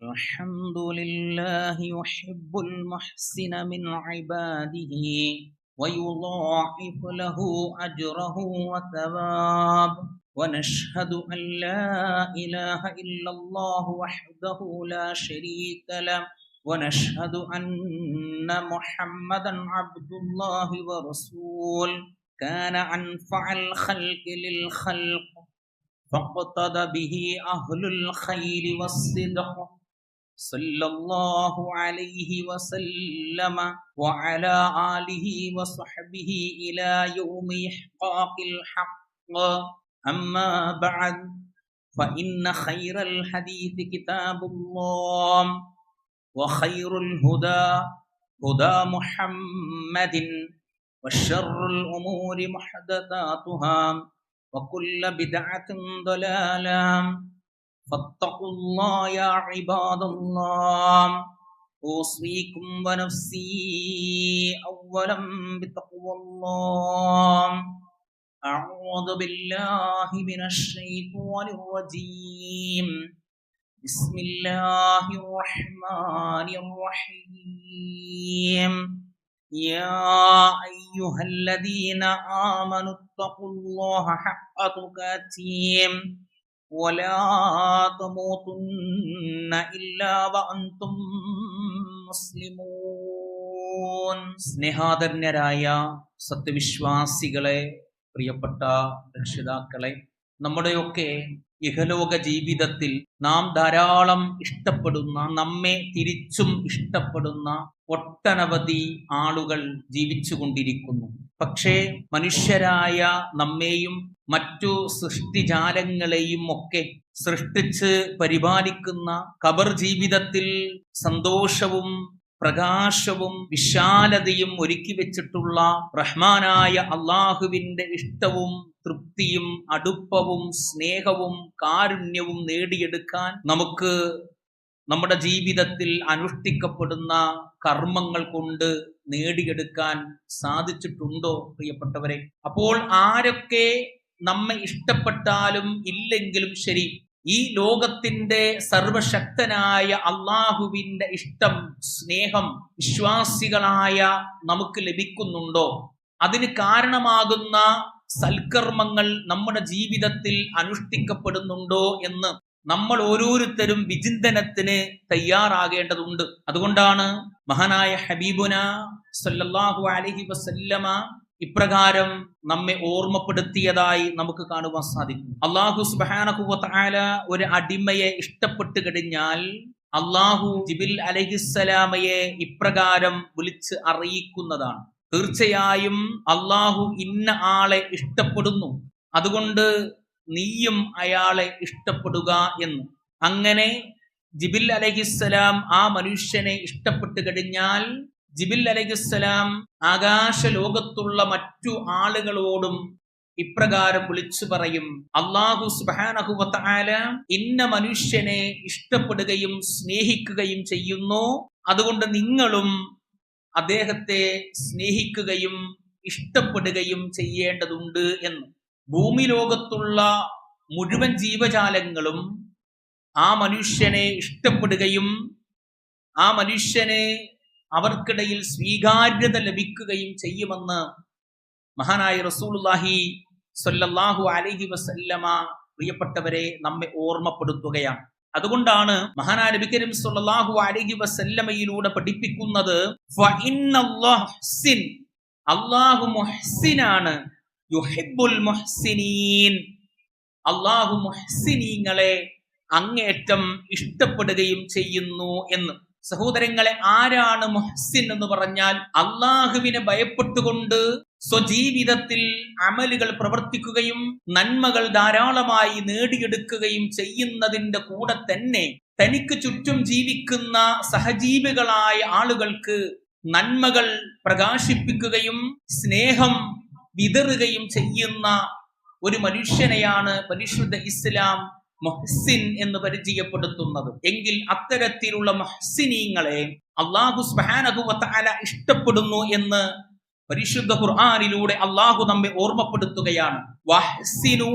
الحمد لله يحب المحسن من عباده ويضاعف له أجره وثواب. ونشهد أن لا إله إلا الله وحده لا شريك له، ونشهد أن محمدا عبد الله ورسوله، كان أنفع الخلق للخلق فاقتدى به أهل الخير والصدق، صلى الله عليه وسلم وعلى آله وصحبه إلى يوم إحقاق الحق. أما بعد، فإن خير الحديث كتاب الله، وخير الهدى هدى محمد، وشر الأمور محدثاتها، وكل بدعة ضلالة. فاتقوا الله يا عباد الله، أوصيكم ونفسي أولا بتقوى الله. أعوذ بالله من الشيطان الرجيم، بسم الله الرحمن الرحيم. يا أيها الذين آمنوا اتقوا الله حق تقاته ولا تموتن إلا وأنتم മുസ്ലിമൂൻ. സ്നേഹാദരണ്യരായ സത്യവിശ്വാസികളെ, പ്രിയപ്പെട്ട രക്ഷിതാക്കളെ, നമ്മുടെയൊക്കെ ഇഹലോക ജീവിതത്തിൽ നാം ധാരാളം ഇഷ്ടപ്പെടുന്ന, നമ്മെ തിരിച്ചും ഇഷ്ടപ്പെടുന്ന ഒട്ടനവധി ആളുകൾ ജീവിച്ചുകൊണ്ടിരിക്കുന്നു. പക്ഷേ മനുഷ്യരായ നമ്മെയും മറ്റു സൃഷ്ടിജാലങ്ങളെയും ഒക്കെ സൃഷ്ടിച്ച് പരിപാലിക്കുന്ന, ഖബർ ജീവിതത്തിൽ സന്തോഷവും പ്രകാശവും വിശാലതയും ഒരുക്കി വെച്ചിട്ടുള്ള റഹ്മാനായ അള്ളാഹുവിന്റെ ഇഷ്ടവും തൃപ്തിയും അടുപ്പവും സ്നേഹവും കാരുണ്യവും നേടിയെടുക്കാൻ നമുക്ക് നമ്മുടെ ജീവിതത്തിൽ അനുഷ്ഠിക്കപ്പെടുന്ന കർമ്മങ്ങൾ കൊണ്ട് നേടിയെടുക്കാൻ സാധിച്ചിട്ടുണ്ടോ പ്രിയപ്പെട്ടവരെ? അപ്പോൾ ആരൊക്കെ നമ്മെ ഇഷ്ടപ്പെട്ടാലും ഇല്ലെങ്കിലും ശരി, ഈ ലോകത്തിന്റെ സർവശക്തനായ അള്ളാഹുവിന്റെ ഇഷ്ടം, സ്നേഹം വിശ്വാസികളായ നമുക്ക് ലഭിക്കുന്നുണ്ടോ? അതിന് കാരണമാകുന്ന സൽക്കർമ്മങ്ങൾ നമ്മുടെ ജീവിതത്തിൽ അനുഷ്ഠിക്കപ്പെടുന്നുണ്ടോ എന്ന് നമ്മൾ ഓരോരുത്തരും വിചിന്തനത്തിന് തയ്യാറാകേണ്ടതുണ്ട്. അതുകൊണ്ടാണ് മഹാനായ ഹബീബുന സല്ലല്ലാഹു അലൈഹി വസല്ലമ ഇപ്രകാരം നമ്മെ ഓർമ്മപ്പെടുത്തിയതായി നമുക്ക് കാണുവാൻ സാധിക്കും. അല്ലാഹു സുബ്ഹാനഹു വ തആല ഒരു അടിമയെ ഇഷ്ടപ്പെട്ടു കഴിഞ്ഞാൽ അല്ലാഹു ജിബ്രീൽ അലൈഹിസ്സലാമയെ ഇപ്രകാരം വിളിച്ച് അറിയിക്കുന്നതാണ്: തീർച്ചയായും അല്ലാഹു ഇന്ന ആളെ ഇഷ്ടപ്പെടുന്നു, അതുകൊണ്ട് നീയും അയാളെ ഇഷ്ടപ്പെടുക എന്ന്. അങ്ങനെ ജിബ്രീൽ അലൈഹിസ്സലാം ആ മനുഷ്യനെ ഇഷ്ടപ്പെട്ടു കഴിഞ്ഞാൽ ജിബ്രീൽ അലൈഹിസ്സലാം ആകാശ ലോകത്തുള്ള മറ്റു ആളുകളോടും ഇപ്രകാരം വിളിച്ചു പറയും: അല്ലാഹു സുബ്ഹാനഹു വ തആല ഇന്ന മനുഷ്യനെ ഇഷ്ടപ്പെടുകയും സ്നേഹിക്കുകയും ചെയ്യുന്നു, അതുകൊണ്ട് നിങ്ങളും അദ്ദേഹത്തെ സ്നേഹിക്കുകയും ഇഷ്ടപ്പെടുകയും ചെയ്യേണ്ടതുണ്ട് എന്ന്. ഭൂമി ലോകത്തുള്ള മുഴുവൻ ജീവജാലങ്ങളും ആ മനുഷ്യനെ ഇഷ്ടപ്പെടുകയും ആ മനുഷ്യനെ അവർക്കിടയിൽ സ്വീകാര്യത ലഭിക്കുകയും ചെയ്യുമെന്ന് മഹാനായ റസൂലുള്ളാഹി സ്വല്ലല്ലാഹു അലൈഹി വസല്ലമ പ്രിയപ്പെട്ടവരെ നമ്മെ ഓർമ്മപ്പെടുത്തുകയാണ്. അതുകൊണ്ടാണ് മഹാനായ നബി കരീം സ്വല്ലല്ലാഹു അലൈഹി വസല്ലമയിലൂടെ പഠിപ്പിക്കുന്നത്: അല്ലാഹു മുഹ്സിനാണ്, യുഹിബ്ബുൽ മുഹ്സിനീൻ. അല്ലാഹു മുഹ്സിനീങ്ങളെ അങ്ങേറ്റം ഇഷ്ടപ്പെടുകയും ചെയ്യുന്നു എന്ന്. സഹോദരങ്ങളെ, ആരാണ് മുഹ്സിൻ എന്ന് പറഞ്ഞാൽ? അള്ളാഹുവിനെ ഭയപ്പെട്ടുകൊണ്ട് സ്വജീവിതത്തിൽ അമലുകൾ പ്രവർത്തിക്കുകയും നന്മകൾ ധാരാളമായി നേടിയെടുക്കുകയും ചെയ്യുന്നതിന്റെ കൂടെ തന്നെ തനിക്ക് ചുറ്റും ജീവിക്കുന്ന സഹജീവികളായ ആളുകൾക്ക് നന്മകൾ പ്രകാശിപ്പിക്കുകയും സ്നേഹം വിതറുകയും ചെയ്യുന്ന ഒരു മനുഷ്യനെയാണ് പരിശുദ്ധ ഇസ്ലാം മുഹ്സിൻ എന്ന് പരിചയപ്പെടുത്തുന്നത്. എങ്കിൽ അത്തരത്തിലുള്ള മുഹ്സിനീങ്ങളെ അല്ലാഹു സുബ്ഹാനഹു വ തആല ഇഷ്ടപ്പെടുന്നു എന്ന് പരിശുദ്ധ ഖുർആനിലൂടെ അല്ലാഹു നമ്മെ ഓർമ്മപ്പെടുത്തുകയാണ്. വഹ്സിനൂ,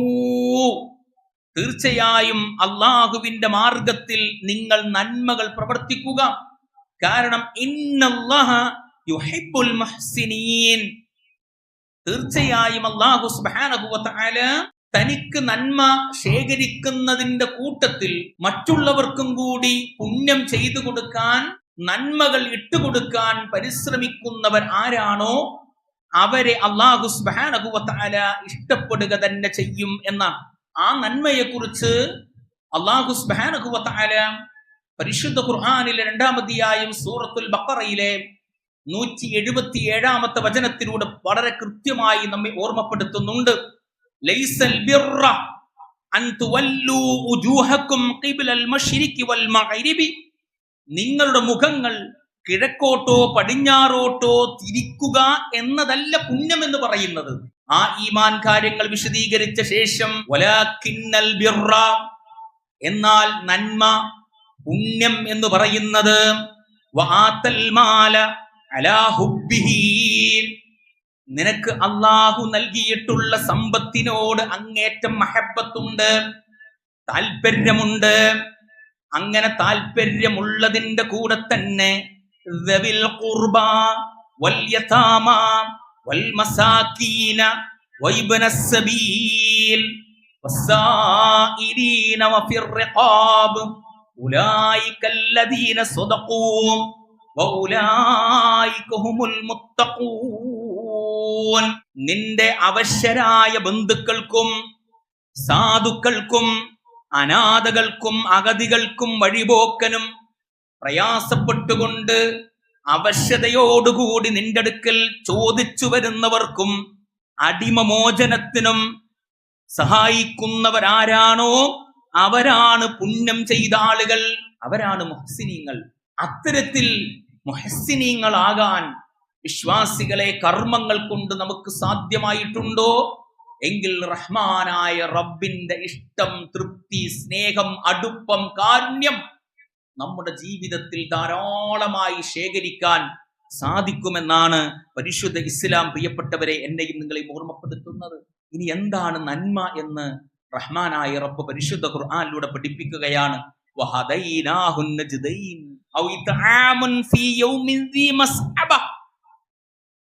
തീർച്ചയായും അള്ളാഹുവിന്റെ മാർഗത്തിൽ നിങ്ങൾ നന്മകൾ പ്രവർത്തിക്കുക. കാരണം ഇന്നല്ലാഹ യുഹിബ്ബുൽ മുഹ്സിനീൻ, തീർച്ചയായും അല്ലാഹു സുബ്ഹാനഹു വ തആല തനിക്ക് നന്മ ശേഖരിക്കുന്നതിന്റെ കൂട്ടത്തിൽ മറ്റുള്ളവർക്കും കൂടി പുണ്യം ചെയ്തു കൊടുക്കാൻ, നന്മകൾ ഇട്ടുകൊടുക്കാൻ പരിശ്രമിക്കുന്നവർ ആരാണോ അവരെ അല്ലാഹു സുബ്ഹാനഹു വ തആല ഇഷ്ടപ്പെടുക തന്നെ ചെയ്യും എന്നാണ്. ആ നന്മയെക്കുറിച്ച് അല്ലാഹു സുബ്ഹാനഹു വ തആല പരിശുദ്ധ ഖുർആനിലെ 2-ാം അധ്യായം സൂറത്തുൽ ബഖറയിലെ 177-ാമത്തെ വചനത്തിലൂടെ വളരെ കൃത്യമായി നമ്മെ ഓർമ്മപ്പെടുത്തുന്നുണ്ട്. ലൈസൽ ബിർറ അൻ തുവല്ലു ഉജൂഹക്കും ഖിബ്ലൽ മശ്രിഖി വൽ മഗ്രിബി, നിങ്ങളുടെ മുഖങ്ങൾ കിഴക്കോട്ടോ പടിഞ്ഞാറോട്ടോ തിരിക്കുക എന്നതല്ല പുണ്യം എന്ന് പറയുന്നത്. ആ ഈമാൻ കാര്യങ്ങൾ വിശദീകരിച്ച ശേഷം വലാകിന്നൽ ബിർറ, എന്നാൽ നന്മ പുണ്യം എന്ന് പറയുന്നത് വആതൽ മാല അലാ ഹുബ്ബിഹി, നിനക്ക് അല്ലാഹു നൽകിയിട്ടുള്ള സമ്പത്തിനോട് അങ്ങേറ്റം മഹബ്ബത്തുണ്ട്, താല്പര്യമുണ്ട്. അങ്ങനെ താല്പര്യമുള്ളതിന്റെ കൂടെ തന്നെ ദവിൽ ഖുർബ വൽ യതാമ വൽ മസാകീന വഇബ്നസ് സബീൽ വസ്സായിരീന വഫിർ റിഖാബ് ഉലൈക അല്ലദീന സദഖൂ വഉലൈക ഹുമുൽ മുത്തഖൂൻ. നിന്റെ അവശ്യരായ ബന്ധുക്കൾക്കും സാധുക്കൾക്കും അനാഥകൾക്കും അഗതികൾക്കും വഴിപോക്കനും പ്രയാസപ്പെട്ടുകൊണ്ട് അവശ്യതയോടുകൂടി നിന്റെ അടുക്കൽ ചോദിച്ചു വരുന്നവർക്കും അടിമമോചനത്തിനും സഹായിക്കുന്നവരാരാണോ അവരാണ് പുണ്യം ചെയ്ത ആളുകൾ, അവരാണ് മുഹ്സിനീങ്ങൾ. അത്തരത്തിൽ മുഹ്സിനീങ്ങളാകാൻ വിശ്വാസികളെ കർമ്മങ്ങൾ കൊണ്ട് നമുക്ക് സാധ്യമായിട്ടുണ്ടോ എങ്കിൽ റഹ്മാനായ റബ്ബിന്റെ ഇഷ്ടം, തൃപ്തി, സ്നേഹം, അടുപ്പം, കാരുണ്യം നമ്മുടെ ജീവിതത്തിൽ ധാരാളമായി ശേഖരിക്കാൻ സാധിക്കുമെന്നാണ് പരിശുദ്ധ ഇസ്ലാം പ്രിയപ്പെട്ടവരെ എന്നെയും നിങ്ങളെയും ഓർമ്മപ്പെടുത്തുന്നത്. ഇനി എന്താണ് നന്മ എന്ന് റഹ്മാനായ റബ്ബ് പരിശുദ്ധ ഖുർആനിലൂടെ പഠിപ്പിക്കുകയാണ്. വഹദൈനാഹുൻ നജ്ദൈൻ ഔ ഇത്ആമുൻ ഫീ യൗമിൻ ദീ മസ്അബ,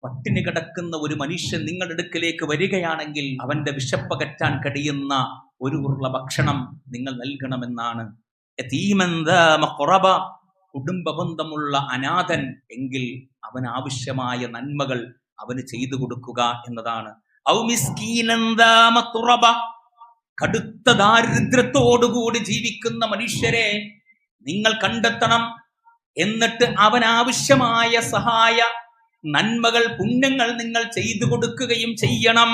പട്ടിണി കിടക്കുന്ന ഒരു മനുഷ്യൻ നിങ്ങളുടെ അടുക്കലേക്ക് വരികയാണെങ്കിൽ അവന്റെ വിശപ്പകറ്റാൻ കഴിയുന്ന ഒരു ഉരുള ഭക്ഷണം നിങ്ങൾ നൽകണമെന്നാണ്. യതീമൻ ദാ മഖറബ, കുടുംബ ബന്ധമുള്ള അനാഥൻ എങ്കിൽ അവന് ആവശ്യമായ നന്മകൾ അവന് ചെയ്തു കൊടുക്കുക എന്നതാണ്. ഔ മിസ്കീനൻ ദാ മത്റബ, കടുത്ത ദാരിദ്ര്യത്തോടുകൂടി ജീവിക്കുന്ന മനുഷ്യരെ നിങ്ങൾ കണ്ടെത്തണം. എന്നിട്ട് അവനാവശ്യമായ സഹായ നന്മകൾ, പുണ്യങ്ങൾ നിങ്ങൾ ചെയ്തു കൊടുക്കുകയും ചെയ്യണം.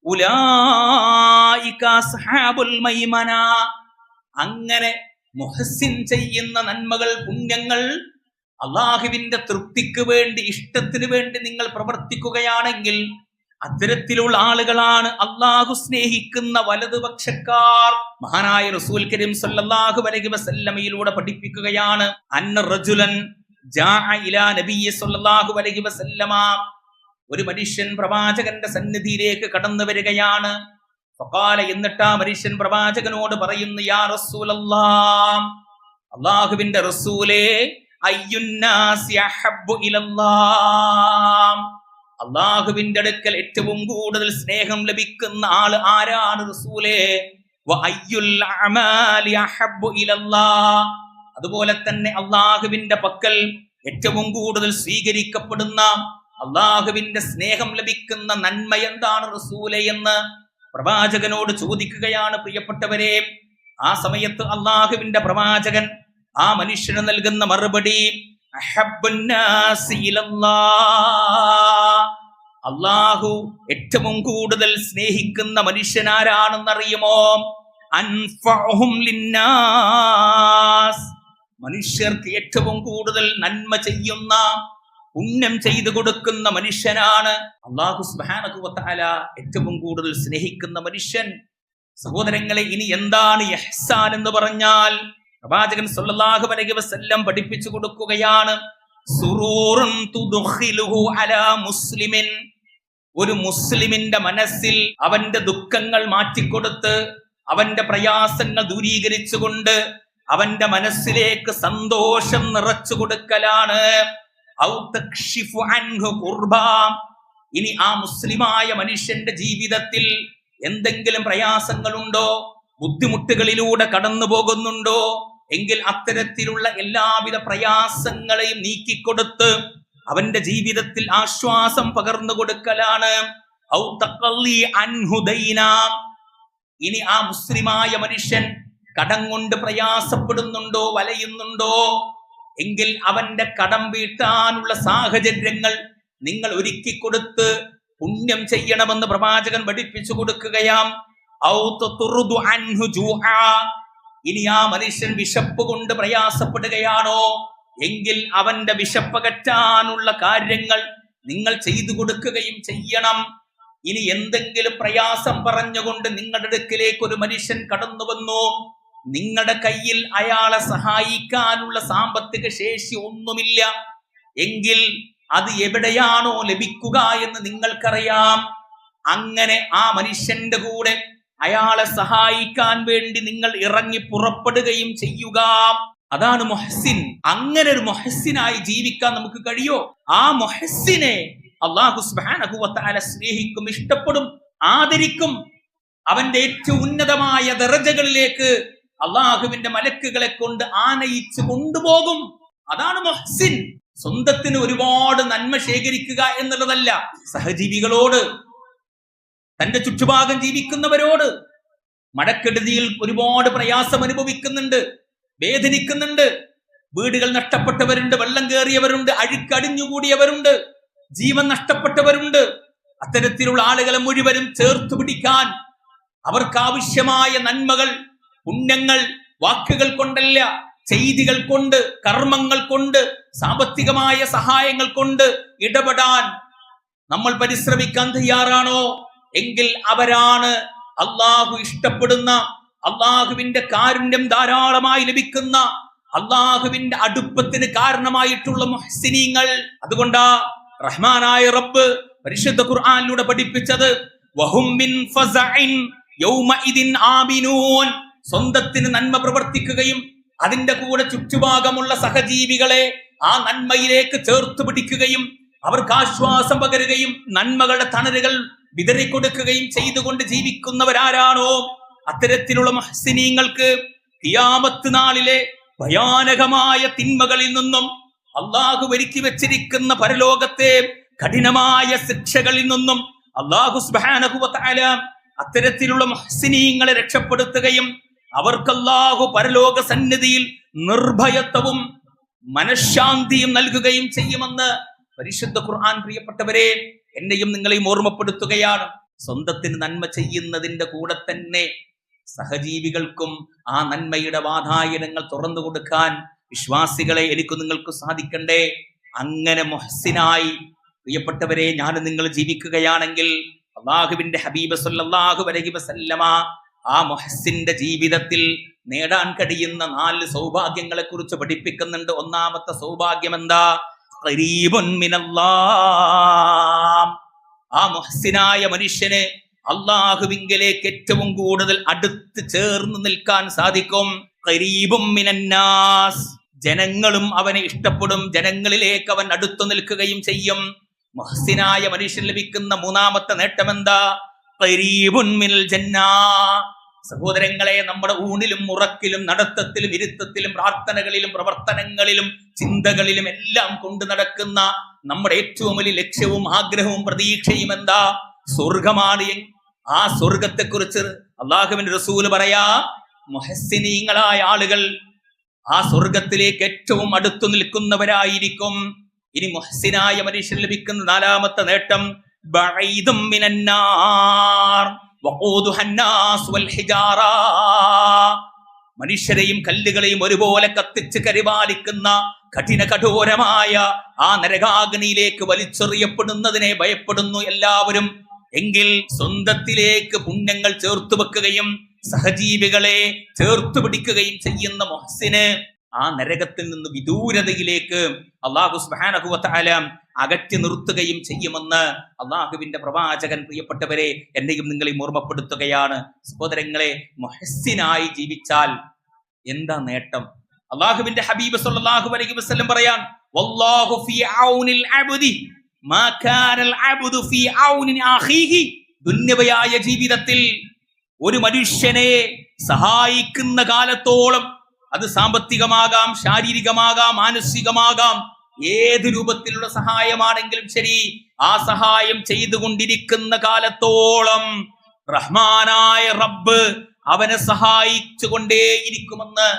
ഉലൈക അസ്ഹാബുൽ മൈമന, അങ്ങനെ മുഹസിൻ ചെയ്യുന്ന നന്മകൾ, പുണ്യങ്ങൾ അള്ളാഹുവിന്റെ തൃപ്തിക്ക് വേണ്ടി, ഇഷ്ടത്തിന് വേണ്ടി നിങ്ങൾ പ്രവർത്തിക്കുകയാണെങ്കിൽ അത്തരത്തിലുള്ള ആളുകളാണ് അള്ളാഹു സ്നേഹിക്കുന്ന വലതുപക്ഷക്കാർ. മഹാനായ റസൂൽ കരീം സല്ലല്ലാഹു അലൈഹി വസല്ലമയിലൂടെ പഠിപ്പിക്കുകയാണ്. അന്ന റജുലൻ ജാഅ ഇലാ നബിയ്യി സല്ലല്ലാഹു അലൈഹി വസല്ലമ, ഒരു മനുഷ്യൻ പ്രവാചകന്റെ സന്നിധിയിലേക്ക് കടന്നു വരികയാണ്. ഫഖാല, എന്നിട്ട് ആ മനുഷ്യൻ പ്രവാചകനോട് പറയുന്നു, യാ റസൂലല്ലാഹ്, അല്ലാഹുവിന്റെ റസൂലേ, അയ്യുന്നാസി അഹബ്ബു ഇലല്ലാഹ്, അല്ലാഹുവിന്റെ അടുക്കൽ ഏറ്റവും കൂടുതൽ സ്നേഹം ലഭിക്കുന്ന ആൾ ആരാണ് റസൂലേ? വ അയ്യുൽ അഅമാലി അഹബ്ബു ഇലല്ലാഹ്, അതുപോലെ തന്നെ അള്ളാഹുവിന്റെ പക്കൽ ഏറ്റവും കൂടുതൽ സ്വീകരിക്കപ്പെടുന്ന, അള്ളാഹുവിന്റെ സ്നേഹം ലഭിക്കുന്ന നന്മ എന്താണ് റസൂലേ എന്ന് പ്രവാചകനോട് ചോദിക്കുകയാണ്. പ്രിയപ്പെട്ടവരെ, ആ സമയത്ത് അള്ളാഹുവിന്റെ പ്രവാചകൻ ആ മനുഷ്യന് നൽകുന്ന മറുപടി, അഹബ്ബുന്നാസി ഇലല്ലാഹ്, അള്ളാഹു ഏറ്റവും കൂടുതൽ സ്നേഹിക്കുന്ന മനുഷ്യനാരാണെന്നറിയുമോ? അൻഫഉഹും ലിന്നാസ്, മനുഷ്യർക്ക് ഏറ്റവും കൂടുതൽ നന്മ ചെയ്യുന്ന, പുണ്യം ചെയ്തു കൊടുക്കുന്ന മനുഷ്യനാണ് അല്ലാഹു സുബ്ഹാനഹു വ തആല ഏറ്റവും കൂടുതൽ സ്നേഹിക്കുന്ന മനുഷ്യൻ. സഹോദരങ്ങളെ, ഇനി എന്താണ് ഇഹ്സാൻ എന്ന് പറഞ്ഞാൽ? പ്രവാചകൻ സല്ലല്ലാഹു അലൈഹി വസല്ലം പഠിപ്പിച്ചു കൊടുക്കുകയാണ്, സുറൂറുൻ തുദ്ഖിലുഹു അലാ മുസ്ലിമിൻ, ഒരു മുസ്ലിമിന്റെ മനസ്സിൽ അവന്റെ ദുഃഖങ്ങൾ മാറ്റിക്കൊടുത്ത് അവന്റെ പ്രയാസങ്ങൾ ദൂരീകരിച്ചുകൊണ്ട് അവന്റെ മനസ്സിലേക്ക് സന്തോഷം നിറച്ചു കൊടുക്കലാണ്. ഔ തക്ഷിഫു അൻഹു ഖുർബാ. ഇനി ആ മുസ്ലിമായ മനുഷ്യന്റെ ജീവിതത്തിൽ എന്തെങ്കിലും പ്രയാസങ്ങളുണ്ടോ, ബുദ്ധിമുട്ടുകളിലൂടെ കടന്നു പോകുന്നുണ്ടോ എങ്കിൽ അത്തരത്തിലുള്ള എല്ലാവിധ പ്രയാസങ്ങളെയും നീക്കിക്കൊടുത്ത് അവന്റെ ജീവിതത്തിൽ ആശ്വാസം പകർന്നു കൊടുക്കലാണ്. ഔ തഖല്ലി അൻഹു ദൈനാ. ഇനി ആ മുസ്ലിമായ മനുഷ്യൻ കടം കൊണ്ട് പ്രയാസപ്പെടുന്നുണ്ടോ, വലയുന്നുണ്ടോ എങ്കിൽ അവന്റെ കടം വീട്ടാനുള്ള സാഹചര്യങ്ങൾ നിങ്ങൾ ഒരുക്കി കൊടുത്ത് പുണ്യം ചെയ്യണമെന്ന് പ്രവാചകൻ പഠിപ്പിച്ചു കൊടുക്കുകയാം. ഔ തതുർദു അൻഹു ജൂആ. ഇനി ആ മനുഷ്യൻ വിശപ്പ് കൊണ്ട് പ്രയാസപ്പെടുകയാണോ എങ്കിൽ അവന്റെ വിശപ്പകറ്റാനുള്ള കാര്യങ്ങൾ നിങ്ങൾ ചെയ്തു കൊടുക്കുകയും ചെയ്യണം. ഇനി എന്തെങ്കിലും പ്രയാസം പറഞ്ഞുകൊണ്ട് നിങ്ങളുടെ അടുക്കിലേക്ക് ഒരു മനുഷ്യൻ കടന്നു വന്നു, നിങ്ങളുടെ കയ്യിൽ അയാളെ സഹായിക്കാനുള്ള സാമ്പത്തിക ശേഷി ഒന്നുമില്ല എങ്കിൽ അത് എവിടെയാണോ ലഭിക്കുക എന്ന് നിങ്ങൾക്കറിയാം. അങ്ങനെ ആ മനുഷ്യന്റെ കൂടെ അയാളെ സഹായിക്കാൻ വേണ്ടി നിങ്ങൾ ഇറങ്ങി പുറപ്പെടുകയും ചെയ്യുക. അതാണ് മുഹ്സിൻ. അങ്ങനെ ഒരു മുഹ്സിനായി ജീവിക്കാൻ നമുക്ക് കഴിയോ? ആ മുഹ്സിനെ അല്ലാഹു സുബ്ഹാനഹു വ തആല സ്നേഹിക്കും, ഇഷ്ടപ്പെടും, ആദരിക്കും. അവന്റെ ഏറ്റവും ഉന്നതമായ ദറജകളിലേക്ക് അള്ളാഹുവിന്റെ മലക്കുകളെ കൊണ്ട് ആനയിച്ച് കൊണ്ടുപോകും. അതാണ് മുഹ്സിൻ. സ്വന്തത്തിന് ഒരുപാട് നന്മ ശേഖരിക്കുക എന്നുള്ളതല്ല, സഹജീവികളോട്, തന്റെ ചുറ്റുഭാഗം ജീവിക്കുന്നവരോട്, മഴക്കെടുതിയിൽ ഒരുപാട് പ്രയാസം അനുഭവിക്കുന്നുണ്ട്, വേദനിക്കുന്നുണ്ട്, വീടുകൾ നഷ്ടപ്പെട്ടവരുണ്ട്, വെള്ളം കയറിയവരുണ്ട്, അഴുക്കടിഞ്ഞുകൂടിയവരുണ്ട്, ജീവൻ നഷ്ടപ്പെട്ടവരുണ്ട്. അത്തരത്തിലുള്ള ആളുകളെ മുഴുവനും ചേർത്തു പിടിക്കാൻ, അവർക്കാവശ്യമായ നന്മകൾ, പുണ്യങ്ങൾ വാക്കുകൾ കൊണ്ടല്ല, ചെയ്തികൾ കൊണ്ട്, കർമ്മങ്ങൾ കൊണ്ട്, സാമ്പത്തികമായ സഹായങ്ങൾ കൊണ്ട് ഇടപെടാൻ നമ്മൾ പരിശ്രമിക്കാൻ തയ്യാറാണോ എങ്കിൽ അവരാണ് അള്ളാഹു ഇഷ്ടപ്പെടുന്ന, അള്ളാഹുവിന്റെ കാരുണ്യം ധാരാളമായി ലഭിക്കുന്ന, അള്ളാഹുവിന്റെ അടുപ്പത്തിന് കാരണമായിട്ടുള്ള മുഹ്സിനീങ്ങൾ. അതുകൊണ്ടാ റഹ്മാനായ റബ്ബ് പരിശുദ്ധ ഖുർആനിലൂടെ പഠിപ്പിച്ചത് വഹും മിൻ ഫസഇൻ യൗമഇദിൻ ആമിനൂൻ. സ്വന്തത്തിന് നന്മ പ്രവർത്തിക്കുകയും അതിന്റെ കൂടെ ചുറ്റുഭാഗമുള്ള സഹജീവികളെ ആ നന്മയിലേക്ക് ചേർത്ത് പിടിക്കുകയും അവർക്ക് ആശ്വാസം പകരുകയും നന്മകളുടെ തണലുകൾ വിതറിക്കൊടുക്കുകയും ചെയ്തുകൊണ്ട് ജീവിക്കുന്നവരാരാണോ അത്തരത്തിലുള്ള മുഹ്സിനീങ്ങൾക്ക് ഖിയാമത്ത് നാളിലെ ഭയാനകമായ തിന്മകളിൽ നിന്നും അള്ളാഹു ഒരുക്കി വെച്ചിരിക്കുന്ന പരലോകത്തെ കഠിനമായ ശിക്ഷകളിൽ നിന്നും അള്ളാഹു സുബ്ഹാനഹു വ തആല അത്തരത്തിലുള്ള മുഹ്സിനീങ്ങളെ രക്ഷപ്പെടുത്തുകയും അവർക്ക് അല്ലാഹു പരലോക സന്നിധിയിൽ നിർഭയത്വവും മനഃശാന്തിയും നൽകുകയും ചെയ്യുമെന്ന് പരിശുദ്ധ ഖുർആൻ പ്രിയപ്പെട്ടവരെ എന്നെയും നിങ്ങളെയും ഓർമ്മപ്പെടുത്തുകയാണ്. സ്വന്തത്തിന് നന്മ ചെയ്യുന്നതിന്റെ കൂടെ തന്നെ സഹജീവികൾക്കും ആ നന്മയുടെ വാതായനങ്ങൾ തുറന്നു കൊടുക്കാൻ വിശ്വാസികളെ എനിക്കും നിങ്ങൾക്ക് സാധിക്കണ്ടേ? അങ്ങനെ മുഹ്സിനായി പ്രിയപ്പെട്ടവരെ ഞാൻ നിങ്ങൾ ജീവിക്കുകയാണെങ്കിൽ അല്ലാഹുവിന്റെ ഹബീബ് സല്ലല്ലാഹു അലൈഹി വസല്ലമ ആ മുഹ്സിന്റെ ജീവിതത്തിൽ നേടാൻ കഴിയുന്ന 4 സൗഭാഗ്യങ്ങളെ കുറിച്ച് പഠിപ്പിക്കുന്നുണ്ട്. ഒന്നാമത്തെ സൗഭാഗ്യം എന്താ? ഖരീബുൻ മിനല്ലാഹ്. ആ മുഹ്സിനായ മനുഷ്യന് അല്ലാഹുവിങ്കലേക്ക് ഏറ്റവും കൂടുതൽ അടുത്ത് ചേർന്ന് നിൽക്കാൻ സാധിക്കും. ഖരീബുൻ മിനന്നാസ്. ജനങ്ങളും അവനെ ഇഷ്ടപ്പെടും, ജനങ്ങളിലേക്ക് അവൻ അടുത്തു നിൽക്കുകയും ചെയ്യും. മുഹ്സിനായ മനുഷ്യൻ ലഭിക്കുന്ന 3ാമത്തെ നേട്ടം എന്താ? ഖരീബുൻ മിനൽ ജന്നാ. സഹോദരങ്ങളെ, നമ്മുടെ ഊണിലും ഉറക്കിലും നടത്തത്തിലും ഇരുത്തത്തിലും പ്രാർത്ഥനകളിലും പ്രവർത്തനങ്ങളിലും ചിന്തകളിലും എല്ലാം കൊണ്ടു നടക്കുന്ന നമ്മുടെ ഏറ്റവും വലിയ ലക്ഷ്യവും ആഗ്രഹവും പ്രതീക്ഷയും എന്താ? സ്വർഗമാണ്. ആ സ്വർഗത്തെ കുറിച്ച് അല്ലാഹുവിന്റെ റസൂല് പറയാ, മുഹ്സിനീങ്ങളായ ആളുകൾ ആ സ്വർഗത്തിലേക്ക് ഏറ്റവും അടുത്തു നിൽക്കുന്നവരായിരിക്കും. ഇനി മുഹ്സിനായ മനുഷ്യൻ ലഭിക്കുന്ന 4ാമത്തെ നേട്ടം ബഈദും മിനന്നാർ വഖൂദുഹന്നാസ് വൽ ഹിജാറ. മനുഷ്യരെയും കല്ലുകളെയും ഒരുപോലെ കത്തിച്ച് കരിപാലിക്കുന്ന കഠോരമായ ആ നരകാഗ്നിയിലേക്ക് വലിച്ചെറിയപ്പെടുന്നതിനെ ഭയപ്പെടുന്നു എല്ലാവരും. എങ്കിൽ സ്വന്തത്തിലേക്ക് പുണ്യങ്ങൾ ചേർത്തു വെക്കുകയും സഹജീവികളെ ചേർത്തു പിടിക്കുകയും ചെയ്യുന്ന മുഹ്സിന് ആ നരകത്തിൽ നിന്ന് വിദൂരതയിലേക്ക് അല്ലാഹു സുബ്ഹാനഹു വ തആല അകറ്റി നിർത്തുകയും ചെയ്യുമെന്ന് അള്ളാഹുവിന്റെ പ്രവാചകൻ പ്രിയപ്പെട്ടവരെ എന്നെയും നിങ്ങളെയും ഓർമ്മപ്പെടുത്തുകയാണ്. സഹോദരങ്ങളെ, മുഹസ്സിനായി ജീവിച്ചാൽ എന്താ നേട്ടം? അള്ളാഹുവിന്റെ ഹബീബ് സല്ലല്ലാഹു അലൈഹി വസല്ലം പറയാൻ, വല്ലാഹു ഫീ ഔനിൽ അബ്ദി മാ കാനൽ അബ്ദു ഫീ ഔനി അഖീഹി. ദുന്യവയായ ജീവിതത്തിൽ ഒരു മനുഷ്യനെ സഹായിക്കുന്ന കാലത്തോളം, അത് സാമ്പത്തികമാകാം, ശാരീരികമാകാം, മാനസികമാകാം, ഏത് രൂപത്തിലുള്ള സഹായമാണെങ്കിലും ശരി, ആ സഹായം ചെയ്തുകൊണ്ടിരിക്കുന്ന കാലത്തോളം റഹ്മാനായ റബ്ബ് അവനെ സഹായിച്ചുകൊണ്ടേയിരിക്കുമെന്ന്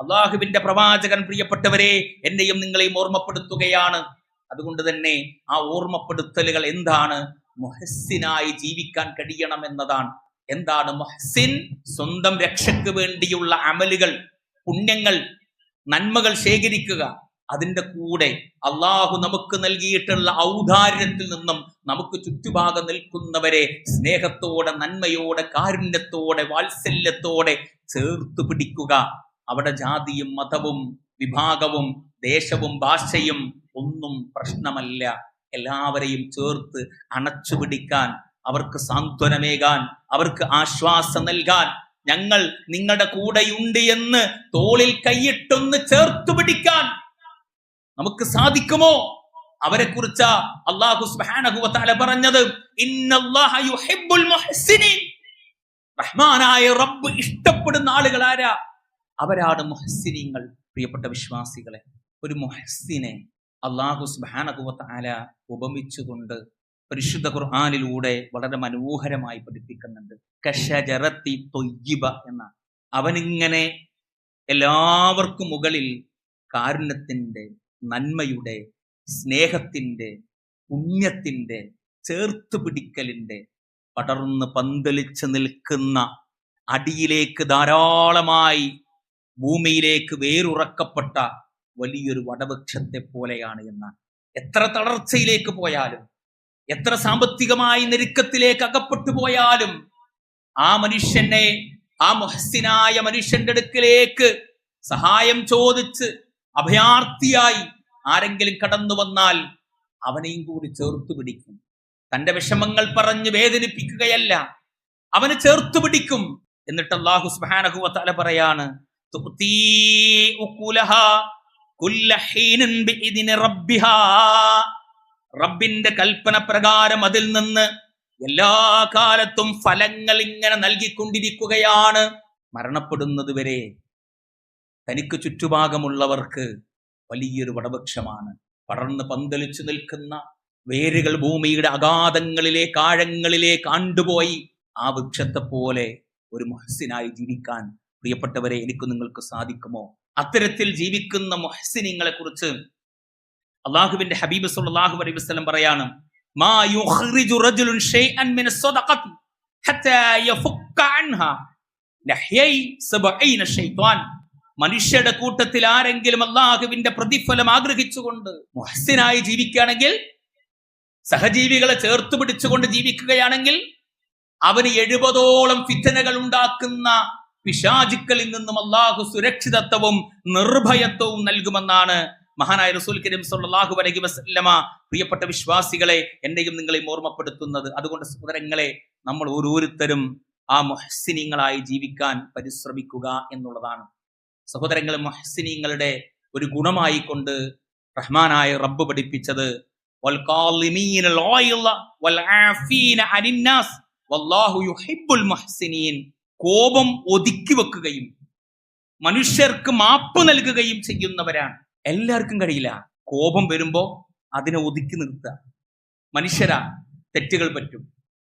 അള്ളാഹുവിന്റെ പ്രവാചകൻ പ്രിയപ്പെട്ടവരെ എന്നെയും നിങ്ങളെയും ഓർമ്മപ്പെടുത്തുകയാണ്. അതുകൊണ്ട് തന്നെ ആ ഓർമ്മപ്പെടുത്തലുകൾ എന്താണ്? മുഹസ്സിനായി ജീവിക്കാൻ കഴിയണം എന്നതാണ്. എന്താണ് മുഹസ്സിൻ? സ്വന്തം രക്ഷയ്ക്ക് വേണ്ടിയുള്ള അമലുകൾ, പുണ്യങ്ങൾ, നന്മകൾ ശേഖരിക്കുക. അതിന്റെ കൂടെ അള്ളാഹു നമുക്ക് നൽകിയിട്ടുള്ള ഔദാര്യത്തിൽ നിന്നും നമുക്ക് ചുറ്റുഭാഗം നിൽക്കുന്നവരെ സ്നേഹത്തോടെ, നന്മയോടെ, കാരുണ്യത്തോടെ, വാത്സല്യത്തോടെ ചേർത്ത് പിടിക്കുക. അവിടെ ജാതിയും മതവും വിഭാഗവും ദേശവും ഭാഷയും ഒന്നും പ്രശ്നമല്ല. എല്ലാവരെയും ചേർത്ത് അണച്ചു പിടിക്കാൻ, അവർക്ക് സാന്ത്വനമേകാൻ, അവർക്ക് ആശ്വാസം നൽകാൻ, ഞങ്ങൾ നിങ്ങളുടെ കൂടെയുണ്ട് എന്ന് തോളിൽ കൈയിട്ടൊന്ന് ചേർത്ത് പിടിക്കാൻ നമുക്ക് സാധിക്കുമോ? അവരെ കുറിച്ച് അല്ലാഹു സുബ്ഹാനഹു വ തആല പറഞ്ഞത്, ഇന്നല്ലാഹ യുഹിബ്ബുൽ മുഹ്സിനീൻ. റഹ്മാനായ റബ്ബ് ഇഷ്ടപ്പെടുന്ന ആളുകൾ ആരാ? അവരാണ് മുഹ്സിനീങ്ങൾ. പ്രിയപ്പെട്ട വിശ്വാസികളെ, ഒരു മുഹ്സിനെ അല്ലാഹു സുബ്ഹാനഹു വ തആല ഉപമിച്ചുകൊണ്ട് പരിശുദ്ധ ഖുർആനിലൂടെ വളരെ മനോഹരമായി പഠിപ്പിക്കുന്നുണ്ട്. കശജറത്തി തൊയ്യിബ എന്ന, അവനിങ്ങനെ എല്ലാവർക്കും മുകളിൽ കാരുണ്യത്തിന്റെ, നന്മയുടെ, സ്നേഹത്തിന്റെ, പുണ്യത്തിന്റെ, ചേർത്ത് പിടിക്കലിന്റെ പടർന്ന് പന്തലിച്ച് നിൽക്കുന്ന, അടിയിലേക്ക് ധാരാളമായി ഭൂമിയിലേക്ക് വേരുറക്കപ്പെട്ട വലിയൊരു വടവൃക്ഷത്തെ പോലെയാണ് എന്നാണ്. എത്ര തളർച്ചയിലേക്ക് പോയാലും, എത്ര സാമ്പത്തികമായി ഞെരുക്കത്തിലേക്ക് അകപ്പെട്ടു പോയാലും, ആ മനുഷ്യനെ, ആ മുഹ്സിനായ മനുഷ്യന്റെ അടുക്കിലേക്ക് സഹായം ചോദിച്ച് അഭയാർത്ഥിയായി ആരെങ്കിലും കടന്നു വന്നാൽ അവനെയും കൂടി ചേർത്തു പിടിക്കും. തന്റെ വിഷമങ്ങൾ പറഞ്ഞ് വേദനിപ്പിക്കുകയല്ല, അവന് ചേർത്തു പിടിക്കും. എന്നിട്ട് അല്ലാഹു സുബ്ഹാനഹു വ തആല പറയാണ്, തുഅ്തീ ഉഖുലഹാ കുല്ല ഹീനൻ ബിഇദ്നി റബ്ബിഹാ. റബ്ബിന്റെ കൽപ്പന പ്രകാരം അതിൽ നിന്ന് എല്ലാ കാലത്തും ഫലങ്ങൾ ഇങ്ങനെ നൽകിക്കൊണ്ടിരിക്കുകയാണ്. മരണപ്പെടുന്നത് വരെ തനിക്ക് ചുറ്റുഭാഗമുള്ളവർക്ക് വലിയൊരു വടവൃക്ഷമാണ്. പടർന്ന് പന്തലിച്ചു നിൽക്കുന്ന വേരുകൾ ഭൂമിയുടെ അഗാധങ്ങളിലേക്ക്, ആഴങ്ങളിലേക്ക് ആണ്ടുപോയി. ആ വൃക്ഷത്തെ പോലെ ഒരു മുഹ്സിനായി ജീവിക്കാൻ പ്രിയപ്പെട്ടവരെ എനിക്ക് നിങ്ങൾക്ക് സാധിക്കുമോ? അത്തരത്തിൽ ജീവിക്കുന്ന മുഹ്സിനീങ്ങളെ കുറിച്ച് അള്ളാഹുവിന്റെ ഹബീബ് സല്ലല്ലാഹു അലൈഹി വസല്ലം പറയാണ്, മാ യുഖ്രിജു റജുലുൻ ഷൈഅൻ മിന സ്വദഖതി ഹത്താ യഫുക്ക അൻഹാ ലഹ്യൈ 70 ശൈത്വാൻ. മനുഷ്യരുടെ കൂട്ടത്തിൽ ആരെങ്കിലും അള്ളാഹുവിന്റെ പ്രതിഫലം ആഗ്രഹിച്ചുകൊണ്ട് മുഹ്സിനായി ജീവിക്കുകയാണെങ്കിൽ, സഹജീവികളെ ചേർത്ത് പിടിച്ചുകൊണ്ട് ജീവിക്കുകയാണെങ്കിൽ, അവന് 70ഓളം ഫിത്നകൾ ഉണ്ടാക്കുന്ന പിശാചുക്കളിൽ നിന്നും അള്ളാഹു സുരക്ഷിതത്വവും നിർഭയത്വവും നൽകുമെന്നാണ് മഹാനായ റസൂൽ കരീം സല്ലല്ലാഹു അലൈഹി വസല്ലമ പ്രിയപ്പെട്ട വിശ്വാസികളെ എന്നെയും നിങ്ങളെയും ഓർമ്മപ്പെടുത്തുന്നത്. അതുകൊണ്ട് സഹോദരങ്ങളെ, നമ്മൾ ഓരോരുത്തരും ആ മുഹ്സിനീങ്ങളായി ജീവിക്കാൻ പരിശ്രമിക്കുക എന്നുള്ളതാണ്. സഹോദരങ്ങളെ, മുഹ്സിനീങ്ങളുടെ ഒരു ഗുണമായി കൊണ്ട് റഹ്മാനായ റബ്ബ് പഠിപ്പിച്ചത്, വൽ ഖാലിമീനൽ ഗൈള വൽ ആഫീന അനിന്നാസ് വല്ലാഹു യുഹിബ്ബുൽ മുഹ്സിനീൻ. കോപം ഒതുക്കി വെക്കുകയും മനുഷ്യർക്ക് മാപ്പ് നൽകുകയും ചെയ്യുന്നവരാണ്. എല്ലാവർക്കും കഴിയില്ല. കോപം വരുമ്പോ അതിനെ ഒതുക്കി നിർത്തുക. മനുഷ്യരാ, തെറ്റുകൾ പറ്റും,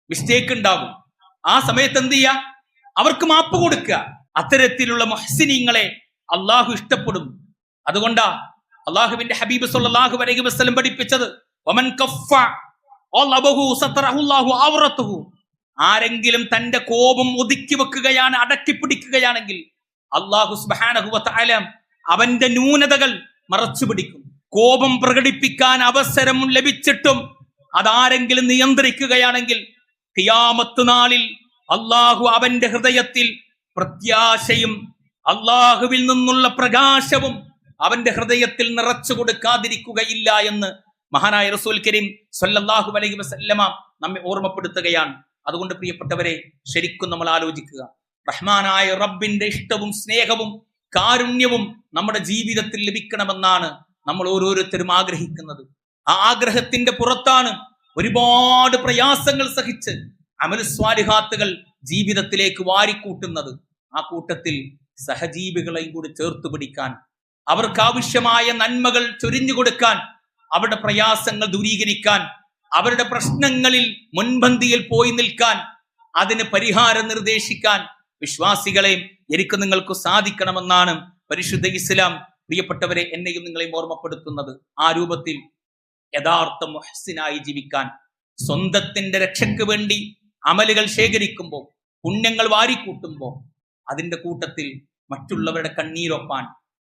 മിസ്റ്റേക്ക് ഉണ്ടാകും. ആ സമയത്ത് എന്ത് ചെയ്യുക? അവർക്ക് മാപ്പ് കൊടുക്കുക. അത്തരത്തിലുള്ള മുഹ്സിനീങ്ങളെ അള്ളാഹു ഇഷ്ടപ്പെടും. അതുകൊണ്ടാ അള്ളാഹുവിന്റെ ഹബീബ് സല്ലല്ലാഹു അലൈഹി വസല്ലം പഠിപ്പിച്ചത്, വമൻ കഫ അല്ലാഹു സതറഹുല്ലാഹു ഔറതുഹു. ആരെങ്കിലും തന്റെ കോപം ഒതുക്കി വെക്കുകയാണ്, അടക്കി പിടിക്കുകയാണെങ്കിൽ, അല്ലാഹു സുബ്ഹാനഹു വ തആല അവന്റെ ന്യൂനതകൾ മറച്ചു പിടിക്കും. കോപം പ്രകടിപ്പിക്കാൻ അവസരം ലഭിച്ചിട്ടും അതാരെങ്കിലും നിയന്ത്രിക്കുകയാണെങ്കിൽ, ഖിയാമത്ത് നാളിൽ അല്ലാഹു അവന്റെ ഹൃദയത്തിൽ പ്രത്യാശയും അല്ലാഹുവിൽ നിന്നുള്ള പ്രകാശവും അവന്റെ ഹൃദയത്തിൽ നിറച്ചു കൊടുക്കാതിരിക്കുകയില്ല എന്ന് മഹാനായ റസൂൽ കരീം സ്വല്ലല്ലാഹു അലൈഹി വസല്ലമ നമ്മെ ഓർമ്മപ്പെടുത്തുകയാണ്. അതുകൊണ്ട് പ്രിയപ്പെട്ടവരെ, ശരിക്കും നമ്മൾ ആലോചിക്കുക. റഹ്മാനായ റബ്ബിന്റെ ഇഷ്ടവും സ്നേഹവും കാരുണ്യവും നമ്മുടെ ജീവിതത്തിൽ ലഭിക്കണമെന്നാണ് നമ്മൾ ഓരോരുത്തരും ആഗ്രഹിക്കുന്നത്. ആ ആഗ്രഹത്തിന്റെ പുറത്താണ് ഒരുപാട് പ്രയാസങ്ങൾ സഹിച്ച് അമൽ സ്വാലിഹാത്തുകൾ ജീവിതത്തിലേക്ക് വാരിക്കൂട്ടുന്നത്. ആ കൂട്ടത്തിൽ സഹജീവികളെയും കൂടി ചേർത്ത് പിടിക്കാൻ, അവർക്ക് ആവശ്യമായ നന്മകൾ ചൊരിഞ്ഞു കൊടുക്കാൻ, അവരുടെ പ്രയാസങ്ങൾ ദൂരീകരിക്കാൻ, അവരുടെ പ്രശ്നങ്ങളിൽ മുൻപന്തിയിൽ പോയി നിൽക്കാൻ, അതിന് പരിഹാരം നിർദ്ദേശിക്കാൻ വിശ്വാസികളെ എനിക്ക് നിങ്ങൾക്ക് സാധിക്കണമെന്നാണ് പരിശുദ്ധ ഇസ്ലാം പ്രിയപ്പെട്ടവരെ എന്നെയും നിങ്ങളെയും ഓർമ്മപ്പെടുത്തുന്നത്. ആ രൂപത്തിൽ യഥാർത്ഥ മുഹ്സിനായി ജീവിക്കാൻ, സ്വന്തത്തിന്റെ രക്ഷയ്ക്ക് വേണ്ടി അമലുകൾ ശേഖരിക്കുമ്പോൾ, പുണ്യങ്ങൾ വാരിക്കൂട്ടുമ്പോൾ, അതിന്റെ കൂട്ടത്തിൽ മറ്റുള്ളവരുടെ കണ്ണീരൊപ്പാൻ,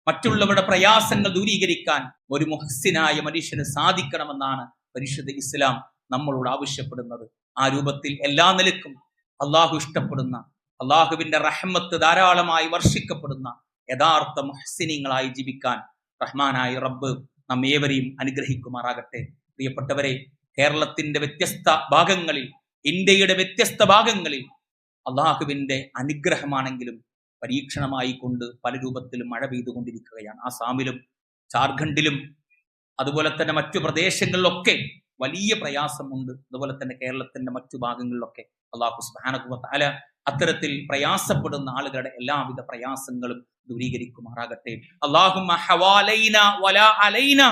മറ്റുള്ളവരുടെ പ്രയാസങ്ങൾ ദൂരീകരിക്കാൻ ഒരു മുഹ്സിനായ മനുഷ്യന് സാധിക്കണമെന്നാണ് പരിശുദ്ധ ഇസ്ലാം നമ്മളോട് ആവശ്യപ്പെടുന്നത്. ആ രൂപത്തിൽ എല്ലാ നിലക്കും അള്ളാഹു ഇഷ്ടപ്പെടുന്ന, അള്ളാഹുവിന്റെ റഹ്മത്ത് ധാരാളമായി വർഷിക്കപ്പെടുന്ന യഥാർത്ഥ മുഹ്സിനീങ്ങളായി ജീവിക്കാൻ റഹ്മാനായ റബ്ബ് നമ്മേവരെയും അനുഗ്രഹിക്കുമാറാകട്ടെ. പ്രിയപ്പെട്ടവരെ, കേരളത്തിന്റെ വ്യത്യസ്ത ഭാഗങ്ങളിൽ, ഇന്ത്യയുടെ വ്യത്യസ്ത ഭാഗങ്ങളിൽ അള്ളാഹുവിന്റെ അനുഗ്രഹമാണെങ്കിലും പരീക്ഷണമായി കൊണ്ട് പല രൂപത്തിലും മഴ പെയ്തുകൊണ്ടിരിക്കുകയാണ്. ആസാമിലും ജാർഖണ്ഡിലും അതുപോലെ തന്നെ മറ്റു പ്രദേശങ്ങളിലൊക്കെ വലിയ പ്രയാസമുണ്ട്. അതുപോലെ തന്നെ കേരളത്തിന്റെ മറ്റു ഭാഗങ്ങളിലൊക്കെ അള്ളാഹു സുബ്ഹാനഹു വ തആല അത്തരത്തിൽ പ്രയാസപ്പെടുന്ന ആളുകളുടെ എല്ലാവിധ പ്രയാസങ്ങളും ദൂരീകരിക്കുമാറാകട്ടെ. അല്ലാഹുമ്മ ഹവാലൈന വലാ അലൈന,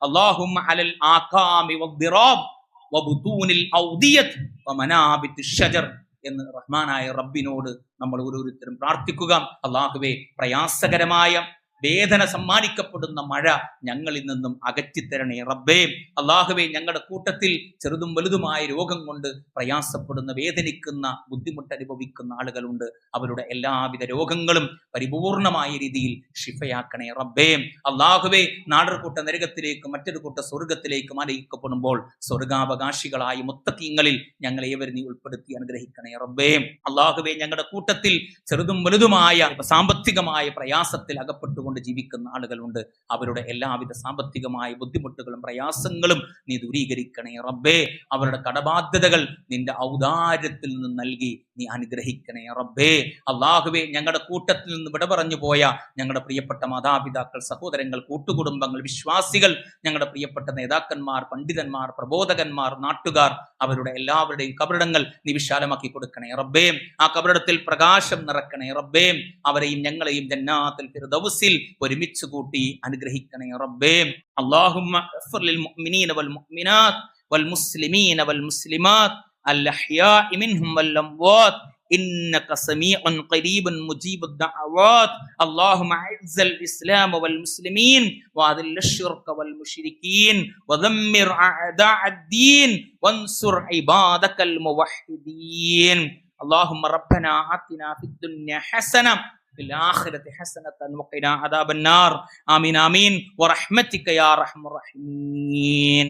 അല്ലാഹുമ്മ അലൽ ആഖാമി വദ്ദിറാബ് വബുതൂനിൽ ഔദിയത് വമനാബിത്തിശ് ശജർ എന്ന് റഹ്മാനായ റബ്ബിനോട് നമ്മൾ ഓരോരുത്തരും പ്രാർത്ഥിക്കുക. അല്ലാഹുവേ, പ്രയാസകരമായ വേദന സമ്മാനിക്കപ്പെടുന്ന മഴ ഞങ്ങളിൽ നിന്നും അകറ്റിത്തരണേ റബ്ബേ. അല്ലാഹുവേ, ഞങ്ങളുടെ കൂട്ടത്തിൽ ചെറുതും വലുതുമായ രോഗം കൊണ്ട് പ്രയാസപ്പെടുന്ന, വേദനിക്കുന്ന, ബുദ്ധിമുട്ട് അനുഭവിക്കുന്ന ആളുകളുണ്ട്. അവരുടെ എല്ലാവിധ രോഗങ്ങളും പരിപൂർണമായ രീതിയിൽ ശിഫയാക്കണേ റബ്ബേ. അല്ലാഹുവേ, നാടൊരു കൂട്ട നരകത്തിലേക്കും മറ്റൊരു കൂട്ട സ്വർഗത്തിലേക്കും ആനയിക്കപ്പെടുമ്പോൾ സ്വർഗാവകാശികളായ മുത്തഖീങ്ങളിൽ ഞങ്ങളെ ഏവരും നീ ഉൾപ്പെടുത്തി അനുഗ്രഹിക്കണേ റബ്ബേ. അല്ലാഹുവേ, ഞങ്ങളുടെ കൂട്ടത്തിൽ ചെറുതും വലുതുമായ സാമ്പത്തികമായ പ്രയാസത്തിൽ അകപ്പെട്ടുകൊണ്ട് ജീവിക്കുന്ന ആളുകളുണ്ട്. അവരുടെ എല്ലാവിധ സാമ്പത്തികമായ ബുദ്ധിമുട്ടുകളും പ്രയാസങ്ങളും നീ ദൂരീകരിക്കണേ റബ്ബേ. അവരുടെ കടബാധ്യതകൾ നിന്റെ ഔദാര്യത്തിൽ നിന്ന് നൽകി നീ അനുഗ്രഹിക്കണേ റബ്ബേ. അല്ലാഹുവേ, ഞങ്ങളുടെ കൂട്ടത്തിൽ നിന്ന് വിട പറഞ്ഞു പോയ ഞങ്ങളുടെ പ്രിയപ്പെട്ട മാതാപിതാക്കൾ, സഹോദരങ്ങൾ, കൂട്ടുകുടുംബങ്ങൾ, വിശ്വാസികൾ, ഞങ്ങളുടെ പ്രിയപ്പെട്ട നേതാക്കന്മാർ, പണ്ഡിതന്മാർ, പ്രബോധകന്മാർ, നാട്ടുകാർ, അവരുടെ എല്ലാവരുടെയും കബറിടങ്ങൾ നീ വിശാലമാക്കി കൊടുക്കണേ റബ്ബേ. ആ കബറിടത്തിൽ പ്രകാശം നിറക്കണേ റബ്ബേ. അവരെയും ഞങ്ങളെയും ജന്നാത്തുൽ ഫിർദൗസിൽ ഒരുമിച്ച് കൂട്ടി അനുഗ്രഹിക്കണേ റബ്ബേ. അല്ലാഹുമ്മ ഇഗ്ഫിർ ലിൽ മുഅ്മിനീന വൽ മുഅ്മിനാത്ത് വൽ മുസ്ലിമീന വൽ മുസ്ലിമാത്ത് അൽ അഹ്യാഇ മിൻഹും വൽ അംവാത്ത് إنك سميع قريب مجيب الدعوات اللهم أعز الإسلام والمسلمين وأذل الشرك والمشركين ودمر أعداء الدين وانصر عبادك الموحدين اللهم ربنا آتنا في الدنيا حسنة في الآخرة حسنة وقنا عذاب النار آمين آمين ورحمتك يا أرحم الراحمين.